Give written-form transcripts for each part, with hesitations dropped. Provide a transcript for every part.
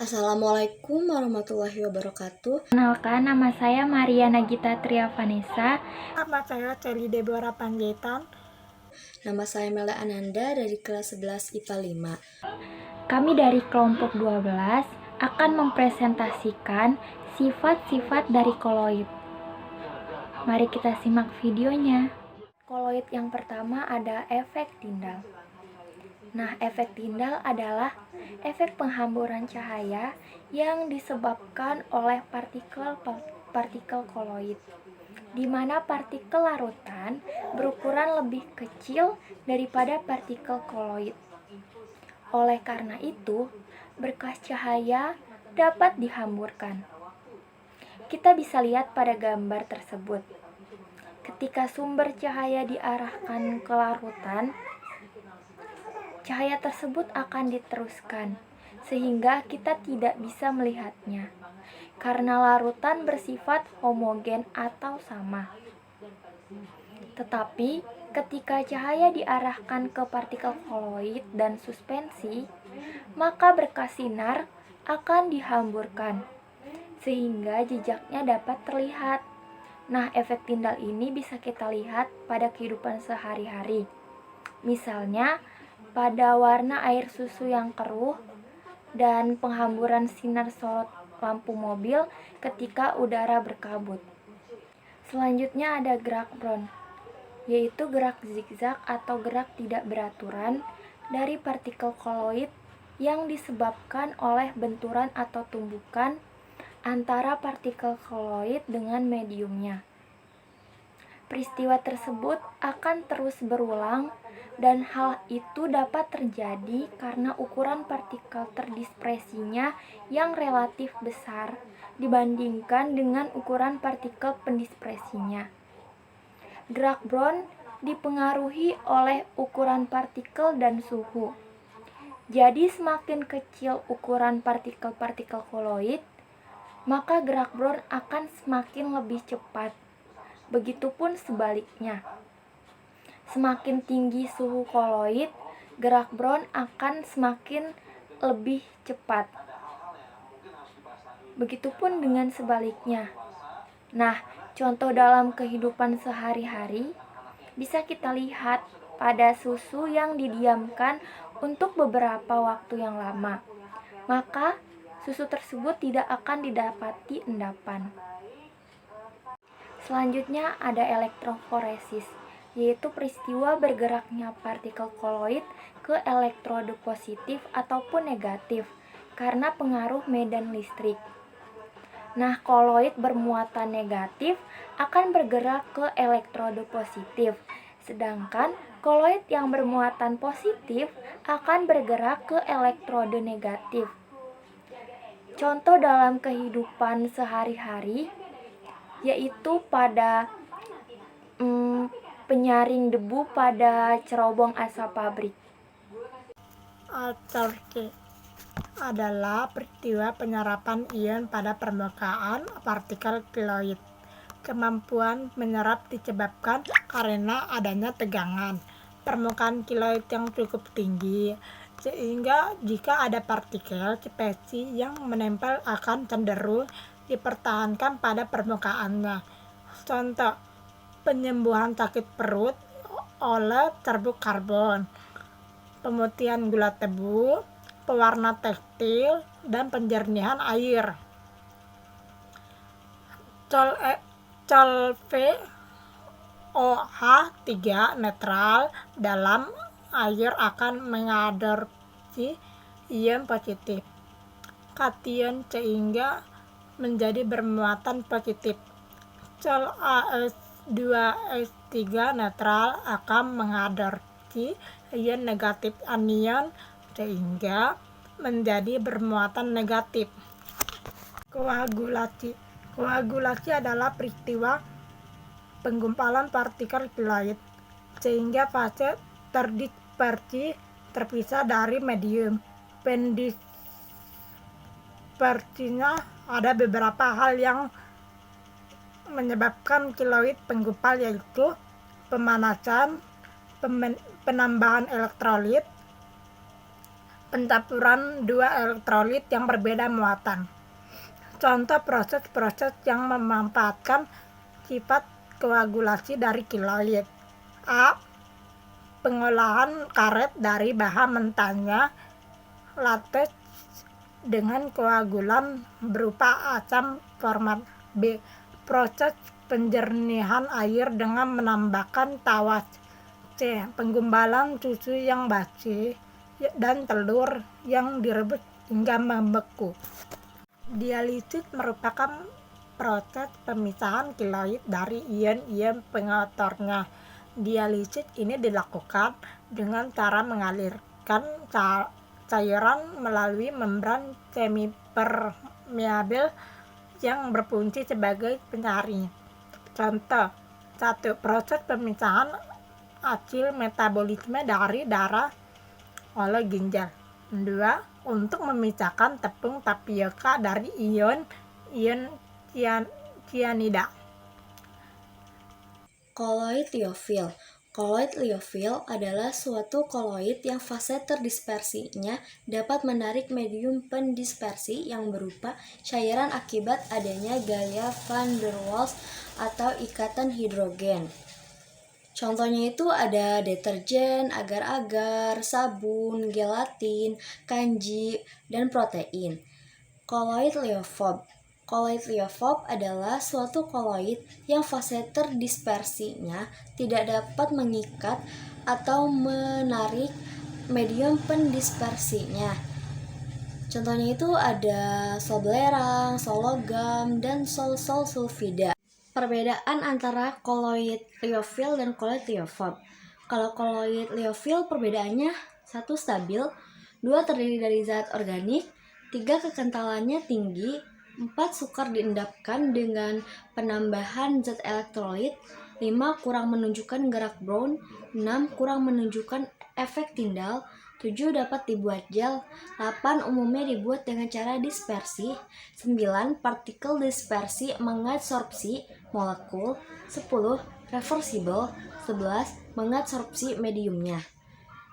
Assalamualaikum warahmatullahi wabarakatuh. Kenalkan, nama saya Maria Nagita Tria Vanessa. Nama saya Celi Deborah Panjaitan. Nama saya Mela Ananda dari kelas 11 IPA 5. Kami dari kelompok 12 akan mempresentasikan sifat-sifat dari koloid. Mari kita simak videonya. Koloid yang pertama ada efek Tyndall. Nah, efek Tyndall adalah efek penghamburan cahaya yang disebabkan oleh partikel koloid, di mana partikel larutan berukuran lebih kecil daripada partikel koloid. Oleh karena itu, berkas cahaya dapat dihamburkan. Kita bisa lihat pada gambar tersebut. Ketika sumber cahaya diarahkan ke larutan, cahaya tersebut akan diteruskan, sehingga kita tidak bisa melihatnya, karena larutan bersifat homogen atau sama. Tetapi, ketika cahaya diarahkan ke partikel koloid dan suspensi, maka berkas sinar akan dihamburkan, sehingga jejaknya dapat terlihat. Nah, efek Tyndall ini bisa kita lihat pada kehidupan sehari-hari. Misalnya, pada warna air susu yang keruh dan penghamburan sinar sorot lampu mobil ketika udara berkabut. Selanjutnya ada gerak Brown, yaitu gerak zigzag atau gerak tidak beraturan dari partikel koloid yang disebabkan oleh benturan atau tumbukan antara partikel koloid dengan mediumnya. Peristiwa tersebut akan terus berulang, dan hal itu dapat terjadi karena ukuran partikel terdispersinya yang relatif besar dibandingkan dengan ukuran partikel pendispersinya. Gerak Brown dipengaruhi oleh ukuran partikel dan suhu. Jadi semakin kecil ukuran partikel-partikel koloid, maka gerak Brown akan semakin lebih cepat. Begitupun sebaliknya. Semakin tinggi suhu koloid, gerak Brown akan semakin lebih cepat. Begitupun dengan sebaliknya. Nah, contoh dalam kehidupan sehari-hari bisa kita lihat pada susu yang didiamkan untuk beberapa waktu yang lama. Maka, susu tersebut tidak akan didapati endapan. Selanjutnya ada elektroforesis, yaitu peristiwa bergeraknya partikel koloid ke elektrode positif ataupun negatif karena pengaruh medan listrik. Nah, koloid bermuatan negatif akan bergerak ke elektrode positif, sedangkan koloid yang bermuatan positif akan bergerak ke elektrode negatif. Contoh dalam kehidupan sehari-hari yaitu pada penyaring debu pada cerobong asap pabrik. Absorpsi adalah peristiwa penyerapan ion pada permukaan partikel koloid. Kemampuan menyerap disebabkan karena adanya tegangan permukaan koloid yang cukup tinggi, sehingga jika ada partikel spesies yang menempel akan cenderung dipertahankan pada permukaannya. Contoh, penyembuhan sakit perut oleh serbuk karbon, pemutihan gula tebu, pewarna tekstil, dan penjernihan air. ClVOH3 netral dalam air akan mengadopsi ion positif kation sehingga menjadi bermuatan positif. ClAs2S3 netral akan mengadopsi ion negatif anion sehingga menjadi bermuatan negatif. Koagulasi adalah peristiwa penggumpalan partikel koloid sehingga fase terdispersi terpisah dari medium. Pendispersinya ada beberapa hal yang menyebabkan koloid penggumpal, yaitu pemanasan, penambahan elektrolit, pencampuran dua elektrolit yang berbeda muatan. Contoh proses-proses yang memanfaatkan sifat koagulasi dari kiloid. A. Pengolahan karet dari bahan mentahnya latex dengan koagulan berupa asam format. B. Proses penjernihan air dengan menambahkan tawas. C. Penggumbalan susu yang basi dan telur yang direbus hingga membeku. Dialisis merupakan proses pemisahan kiloid dari ion-ion pengotornya. Dialisis ini dilakukan dengan cara mengalirkan cairan melalui membran semipermeabel yang berfungsi sebagai penyaring. Contoh 1. Proses pemisahan hasil metabolisme dari darah oleh ginjal. 2. Untuk memisahkan tepung tapioka dari ion cyanida. Koloid liofil. Koloid liofil adalah suatu koloid yang fase terdispersinya dapat menarik medium pendispersi yang berupa cairan akibat adanya gaya van der Waals atau ikatan hidrogen. Contohnya itu ada deterjen, agar-agar, sabun, gelatin, kanji, dan protein. Koloid liofob. Koloid liofob adalah suatu koloid yang fase terdispersinya tidak dapat mengikat atau menarik medium pendispersinya. Contohnya itu ada sol belerang, sol logam, dan sol sulfida. Perbedaan antara koloid liofil dan koloid liofob. Kalau koloid liofil perbedaannya 1. Stabil, 2. Terdiri dari zat organik, 3. Kekentalannya tinggi, 4. Sukar diendapkan dengan penambahan zat elektrolit, 5. Kurang menunjukkan gerak Brown, 6. Kurang menunjukkan efek Tyndall, 7. Dapat dibuat gel, 8. Umumnya dibuat dengan cara dispersi, 9. Partikel dispersi mengadsorpsi molekul, 10. Reversible, 11. Mengadsorpsi mediumnya.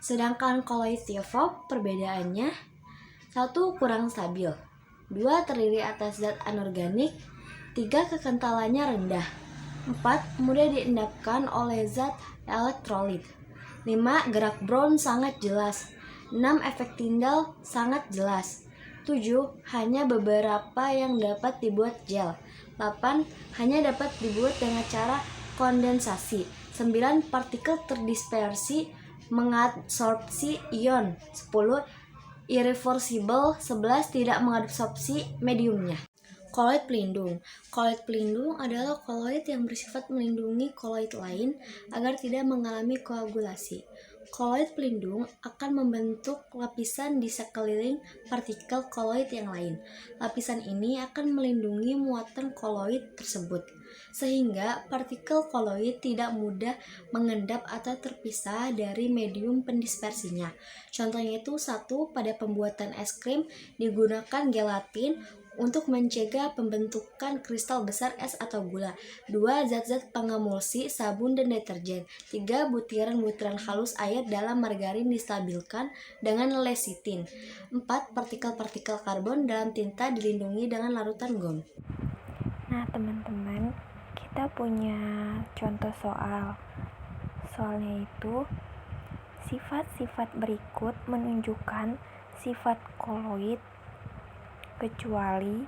Sedangkan koloid liofob perbedaannya 1. Kurang stabil, 2. Terdiri atas zat anorganik, 3. Kekentalannya rendah, 4. Mudah diendapkan oleh zat elektrolit, 5. Gerak Brown sangat jelas, 6. Efek Tyndall sangat jelas, 7. Hanya beberapa yang dapat dibuat gel, 8. Hanya dapat dibuat dengan cara kondensasi, 9. Partikel terdispersi mengadsorpsi ion, 10. Irreversible, 11. Tidak mengadsorpsi mediumnya. Koloid pelindung. Koloid pelindung adalah koloid yang bersifat melindungi koloid lain agar tidak mengalami koagulasi. Koloid pelindung akan membentuk lapisan di sekeliling partikel koloid yang lain. Lapisan ini akan melindungi muatan koloid tersebut, sehingga partikel koloid tidak mudah mengendap atau terpisah dari medium pendispersinya. Contohnya itu 1. Pada pembuatan es krim digunakan gelatin untuk mencegah pembentukan kristal besar es atau gula. 2. Zat-zat pengemulsi, sabun dan deterjen. 3. Butiran-butiran halus air dalam margarin distabilkan dengan lecitin. 4. Partikel-partikel karbon dalam tinta dilindungi dengan larutan gom. Nah teman-teman, kita punya contoh soal. Soalnya itu, sifat-sifat berikut menunjukkan sifat koloid kecuali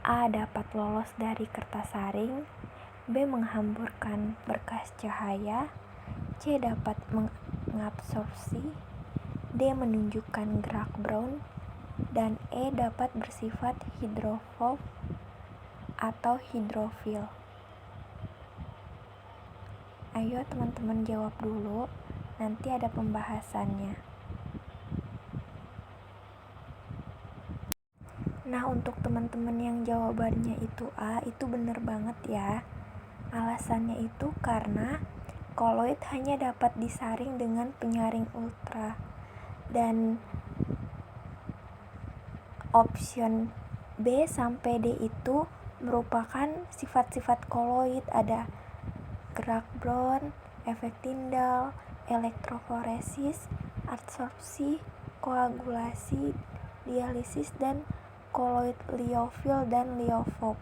A. Dapat lolos dari kertas saring, B. Menghamburkan berkas cahaya, C. Dapat mengabsorpsi, D. Menunjukkan gerak Brown, dan E. Dapat bersifat hidrofob atau hidrofil. Ayo teman-teman jawab dulu, nanti ada pembahasannya. Nah, untuk teman-teman yang jawabannya itu A, itu benar banget ya. Alasannya itu karena koloid hanya dapat disaring dengan penyaring ultra. Dan option B sampai D itu merupakan sifat-sifat koloid, ada gerak Brown, efek Tyndall, elektroforesis, adsorpsi, koagulasi, dialisis, dan koloid liofil dan liofob.